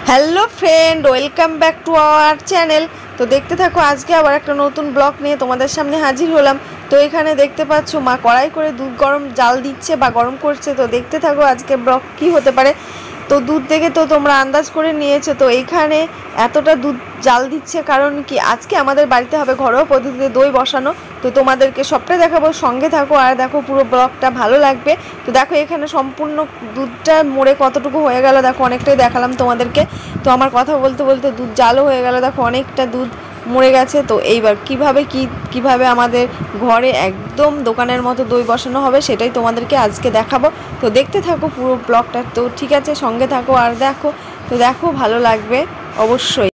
Hello friend, welcome back to our channel. তো দেখতে থাকো, আজকে আবার একটা নতুন ব্লগ নিয়ে তোমাদের সামনে হাজির হলাম। তো এখানে দেখতে পাচ্ছ মা কড়াই করে দুধ গরম জাল দিচ্ছে বা গরম করছে। তো দেখতে থাকো আজকে ব্লগ কী হতে পারে। তো দুধ দেখে তো তোমরা আন্দাজ করে নিয়েছো। তো এইখানে এতটা দুধ জাল দিচ্ছে কারণ কি, আজকে আমাদের বাড়িতে হবে ঘরোয়া পদ্ধতিতে দই বসানো। তো তোমাদেরকে সবটাই দেখাবো, সঙ্গে থাকো আর দেখো, পুরো ব্লগটা ভালো লাগবে। তো দেখো এখানে সম্পূর্ণ দুধটা মরে কতটুকু হয়ে গেল, দেখো অনেকটাই দেখালাম তোমাদেরকে। তো আমার কথা বলতে বলতে দুধ জালও হয়ে গেল, দেখো অনেকটা দুধ মরে গেছে। তো এইবার কিভাবে আমাদের ঘরে একদম দোকানের মতো দই বসানো হবে সেটাই তোমাদেরকে আজকে দেখাবো। তো দেখতে থাকো পুরো ব্লগটা। তো ঠিক আছে, সঙ্গে থাকো আর দেখো। তো দেখো, ভালো লাগবে অবশ্যই।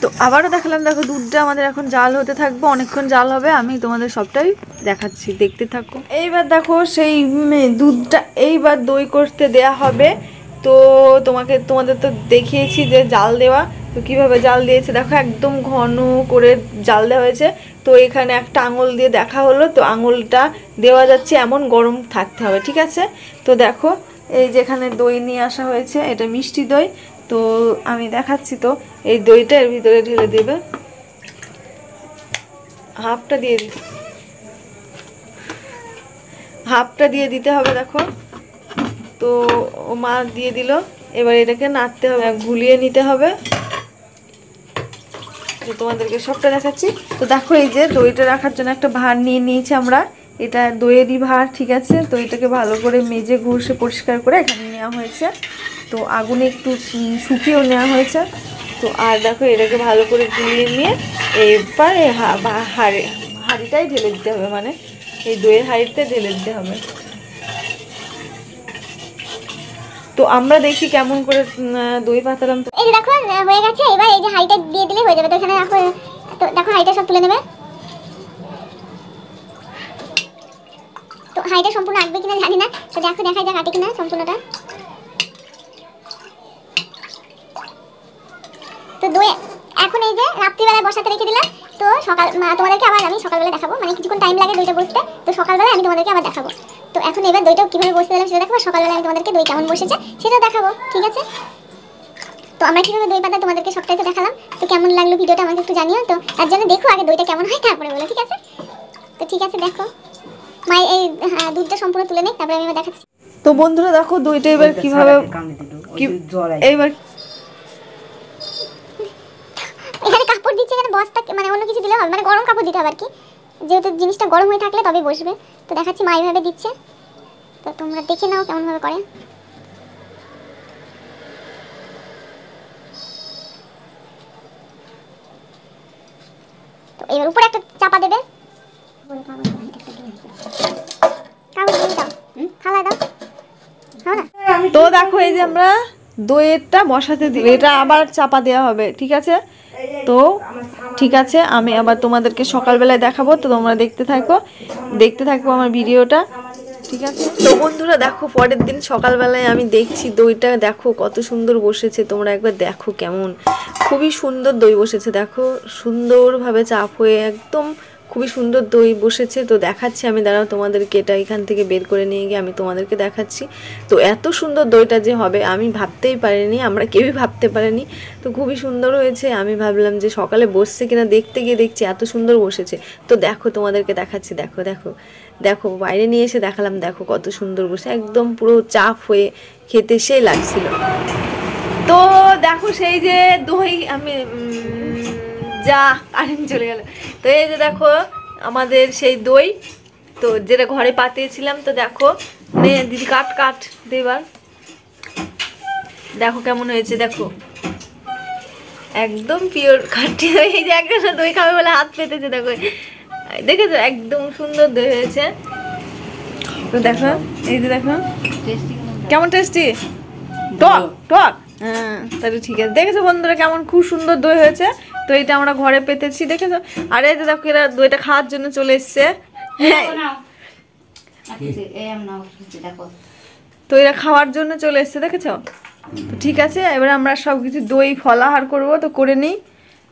তো আবারও দেখালাম, দেখো দুধটা আমাদের এখন জাল হতে থাকবে, অনেকক্ষণ জাল হবে, আমি তোমাদের সবটাই দেখাচ্ছি, দেখতে থাকো। এইবার দেখো সেই দুধটা এইবার দই করতে দেয়া হবে। তো তোমাদের তো দেখিয়েছি যে জাল দেওয়া। তো কিভাবে জাল দিয়েছে দেখো, একদম ঘন করে জাল দেওয়া হয়েছে। তো এখানে একটা আঙুল দিয়ে দেখা হলো, তো আঙুলটা দেওয়া যাচ্ছে এমন গরম থাকতে হবে, ঠিক আছে। তো দেখো এই যেখানে দই নিয়ে আসা হয়েছে, এটা মিষ্টি দই। তো আমি দেখাচ্ছি। তো এই দইটা এর ভিতরে ঢেলে দেবে, হাফটা দিয়ে দিতে হবে দেখো। তো মা দিয়ে দিল, এবার এটাকে নাড়তে হবে, ঘুলিয়ে নিতে হবে। তো তোমাদেরকে সবটা দেখাচ্ছি। তো দেখো এই যে দইটা রাখার জন্য একটা ভাঁড় নিয়ে নিয়েছি আমরা, এটা দইয়েরই ভাঁড়, ঠিক আছে। তো এটাকে ভালো করে মেজে ঘষে পরিষ্কার করে এখানে নেওয়া হয়েছে। তো আগুনে একটু শুকিয়েও নেওয়া হয়েছে। তো আর দেখো এটাকে ভালো করে গুলিয়ে নিয়ে এবার হাঁড়িটাই ঢেলে দিতে হবে, মানে এই দইয়ের হাঁড়িতে ঢেলে দিতে হবে। তো আমরা দেখি কেমন করে দই পাতালাম। তো এই দেখো হয়ে গেছে। এবার এই যে হাঁড়িটা দিয়ে দিলে হয়ে যাবে। তো এখানে রাখো। তো দেখো হাঁড়িটা সব তুলে নেবে। তো হাঁড়িটা সম্পূর্ণ আটবে কিনা জানি না। তো দেখো দেখাই যাক আটে কিনা সম্পূর্ণটা। তো দই এখন এই যে রাত্রিবেলায় বসাতে রেখে দিলাম। তো তোমাদেরকে আবার আমি সকালবেলা দেখাবো, মানে কিছুক্ষণ টাইম লাগে দইটা বসতে। তো সকালবেলা আমি তোমাদেরকে আবার দেখাবো। তো এখন এবার দইটা কিভাবে বসতে দিলাম সেটা দেখাবো, সকালবেলা আমি তোমাদেরকে দই কেমন বসেছে সেটা দেখাবো, ঠিক আছে। তো আমরা কিভাবে দই পাতা তোমাদেরকে সবটাই তো দেখালাম। তো কেমন লাগলো ভিডিওটা আমাকে একটু জানিও। তো তার জন্য দেখো আগে দইটা কেমন হয়, তারপরে বলো, ঠিক আছে। তো ঠিক আছে, দেখো মাই এই দুধটা সম্পূর্ণ তুলে নেই, তারপরে আমি এবার দেখাচ্ছি। তো বন্ধুরা দেখো দইটা এবার কিভাবে এইবার এখানে কাপড় দিচ্ছে, এখানে বস্তা মানে অন্য কিছু দিলে হবে, মানে গরম কাপড় দিতে হবে আর কি, যেহেতু জিনিসটা গরম হয়ে থাকলে তবেই বসবে। তো দেখাচ্ছি মা এইভাবে দিচ্ছে। তো তোমরা দেখে নাও কেমন ভাবে করে। তো এবার উপরে একটা চাপা দেবে। থালা দাও, হ্যাঁ না? তো দেখো এই যে আমরা দইয়েরটা বসাতে দিই, এটা আবার চাপা দেওয়া হবে, ঠিক আছে? তো ঠিক আছে, আমি আবার তোমাদেরকে সকালবেলায় দেখাবো, তো তোমরা দেখতে থাকবো আমার ভিডিওটা, ঠিক আছে? তো বন্ধুরা দেখো, পরের দিন সকালবেলায় আমি দেখছি দইটা, দেখো কত সুন্দর বসেছে, তোমরা একবার দেখো কেমন খুবই সুন্দর দই বসেছে, দেখো সুন্দরভাবে চাপ হয়ে একদম খুবই সুন্দর দই বসেছে। তো দেখাচ্ছি আমি, দাঁড়াও তোমাদেরকে এটা এখান থেকে বের করে নিয়ে গিয়ে আমি তোমাদেরকে দেখাচ্ছি। তো এত সুন্দর দইটা যে হবে আমি ভাবতেই পারিনি, আমরা কেউই ভাবতে পারিনি। তো খুবই সুন্দর হয়েছে, আমি ভাবলাম যে সকালে বসছে কিনা, দেখতে গিয়ে দেখছি এত সুন্দর বসেছে। তো দেখো তোমাদেরকে দেখাচ্ছি, দেখো দেখো দেখো, বাইরে নিয়ে এসে দেখালাম, দেখো কত সুন্দর বসে, একদম পুরো চাপ হয়ে খেতে সেই লাগছিল। তো দেখো সেই যে দই আমি যা কারেন্ট চলে গেল। তো এই যে দেখো আমাদের সেই দই, তো যেটা ঘরে পাতিয়েছিলাম। তো দেখো নে দিদি, কাট কাট দেবার, দেখো কেমন হয়েছে, দেখো একদম পিওর খাঁটি দই। এই যে একটা দই খাবে বলে হাত পেতেছে, দেখো দেখেছো একদম সুন্দর দই হয়েছে। তো দেখো এই যে দেখো কেমন টেস্টি, টক টক, হ্যাঁ তাহলে ঠিক আছে। দেখেছো বন্ধুরা কেমন খুব সুন্দর দই হয়েছে। তো এটা আমরা ঘরে পেতেছি, দেখেছো? আর এই যে দেখো এরা দইটা খাওয়ার জন্য চলে এসছে। হ্যাঁ, তো এরা খাওয়ার জন্য চলে এসছে, দেখেছো? তো ঠিক আছে, এবার আমরা সব কিছু দই ফলাহার করবো, তো করে নিই,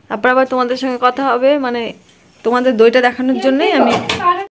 তারপর আবার তোমাদের সঙ্গে কথা হবে, মানে তোমাদের দইটা দেখানোর জন্যই আমি